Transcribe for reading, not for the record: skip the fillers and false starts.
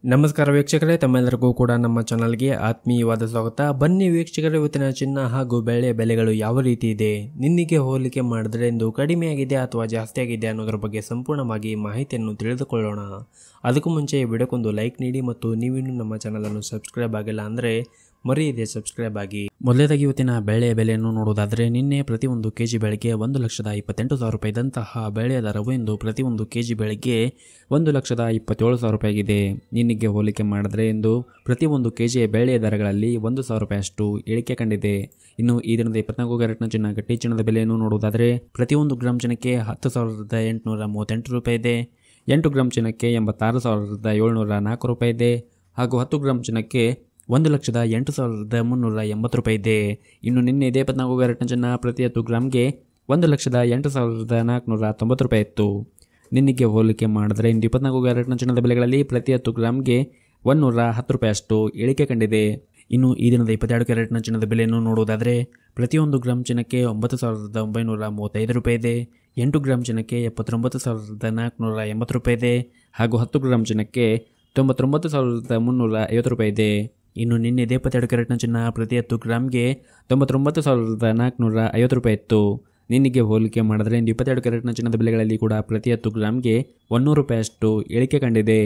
ನಮಸ್ಕಾರ ವೀಕ್ಷಕರೇ, ತಮ್ಮೆಲ್ಲರಿಗೂ ಕೂಡ ನಮ್ಮ ಚಾನಲ್ಗೆ ಆತ್ಮೀಯವಾದ ಸ್ವಾಗತ. ಬನ್ನಿ ವೀಕ್ಷಕರೇ, ಇವತ್ತಿನ ಚಿನ್ನ ಹಾಗೂ ಬೆಳ್ಳಿಯ ಬೆಲೆಗಳು ಯಾವ ರೀತಿ ಇದೆ, ನಿನ್ನೆಗೆ ಹೋಲಿಕೆ ಮಾಡಿದ್ರೆ ಇಂದು ಕಡಿಮೆ ಆಗಿದೆ ಅಥವಾ ಜಾಸ್ತಿ ಆಗಿದೆ ಅನ್ನೋದ್ರ ಬಗ್ಗೆ ಸಂಪೂರ್ಣವಾಗಿ ಮಾಹಿತಿಯನ್ನು ತಿಳಿದುಕೊಳ್ಳೋಣ. ಅದಕ್ಕೂ ಮುಂಚೆ ವಿಡಿಯೋಕ್ಕೊಂದು ಲೈಕ್ ನೀಡಿ ಮತ್ತು ನೀವಿನ್ನೂ ನಮ್ಮ ಚಾನಲನ್ನು ಸಬ್ಸ್ಕ್ರೈಬ್ ಆಗಿಲ್ಲ ಅಂದರೆ ಮರೆಯದೆ ಸಬ್ಸ್ಕ್ರೈಬ್ ಆಗಿ. ಮೊದಲೇದಾಗಿ ಇವತ್ತಿನ ಬೆಳೆಯ ಬೆಲೆಯನ್ನು ನೋಡುವುದಾದರೆ, ನಿನ್ನೆ ಪ್ರತಿ ಒಂದು ಕೆಜಿ ಬೆಳೆಗೆ 1,28,000 ರೂಪಾಯಿ ಇದ್ದಂತಹ ಬೆಳೆಯ ದರವು ಇಂದು ಪ್ರತಿ ಒಂದು ಕೆಜಿ ಬೆಳೆಗೆ 1,27,000 ರೂಪಾಯಿ ಆಗಿದೆ. ನಿನ್ನೆಗೆ ಹೋಲಿಕೆ ಮಾಡಿದ್ರೆ ಇಂದು ಪ್ರತಿ ಒಂದು ಕೆಜಿಯ ಬೆಳೆಯ ದರಗಳಲ್ಲಿ 1,000 ರೂಪಾಯಿಯಷ್ಟು ಇಳಿಕೆ ಕಂಡಿದೆ. ಇನ್ನು ಈ ದಿನದ 24 ಕ್ಯಾರೆಟ್ನ ಚಿನ್ನ ಗಟ್ಟಿ ಚಿನ್ನದ ಬೆಲೆಯನ್ನು ನೋಡುವುದಾದರೆ, ಪ್ರತಿ ಒಂದು ಗ್ರಾಮ್ ಚಿನ್ನಕ್ಕೆ 10,838 ರೂಪಾಯಿ ಇದೆ. 8 ಗ್ರಾಮ್ ಚಿನ್ನಕ್ಕೆ 86,704 ರೂಪಾಯಿ ಇದೆ. ಹಾಗೂ 10 ಗ್ರಾಮ್ ಚಿನ್ನಕ್ಕೆ 1,08,380 ರೂಪಾಯಿ ಇದೆ. ಇನ್ನು ನಿನ್ನೆ ಇದೇ 24 ಕ್ಯಾರೆಟ್ನ ಚಿನ್ನ ಪ್ರತಿ 10 ಗ್ರಾಮ್ಗೆ 1,08,490 ರೂಪಾಯಿ ಇತ್ತು. ನಿನ್ನೆಗೆ ಹೋಲಿಕೆ ಮಾಡಿದ್ರೆ ಇಂದು 24 ಕ್ಯಾರೆಟ್ನ ಚಿನ್ನದ ಬೆಲೆಗಳಲ್ಲಿ ಪ್ರತಿ 10 ಗ್ರಾಮ್ಗೆ 110 ರೂಪಾಯಿಯಷ್ಟು ಇಳಿಕೆ ಕಂಡಿದೆ. ಇನ್ನು ಈ ದಿನದ 22 ಕ್ಯಾರೆಟ್ನ ಚಿನ್ನದ ಬೆಲೆಯನ್ನು ನೋಡುವುದಾದರೆ, ಪ್ರತಿಯೊಂದು ಗ್ರಾಮ್ ಚಿನ್ನಕ್ಕೆ 9,935 ರೂಪಾಯಿ ಇದೆ. 8 ಗ್ರಾಮ್ ಚಿನ್ನಕ್ಕೆ 79,480 ರೂಪಾಯಿ ಇದೆ. ಹಾಗೂ 10 ಗ್ರಾಮ್ ಚಿನ್ನಕ್ಕೆ 99,350 ರೂಪಾಯಿ ಇದೆ. ಇನ್ನು ನಿನ್ನೆ 22 ಕ್ಯಾರೆಟ್ನ ಚಿನ್ನ ಪ್ರತಿ 10 ಗ್ರಾಮ್ಗೆ 99,450 ರೂಪಾಯಿ ಇತ್ತು. ನಿನ್ನೆಗೆ ಹೋಲಿಕೆ ಮಾಡಿದ್ರೆ ಇಂದು 22 ಕ್ಯಾರೆಟ್ನ ಚಿನ್ನದ ಬೆಲೆಗಳಲ್ಲಿ ಕೂಡ ಪ್ರತಿ 10 ಗ್ರಾಮ್ಗೆ 100 ರೂಪಾಯಿಯಷ್ಟು ಇಳಿಕೆ ಕಂಡಿದೆ.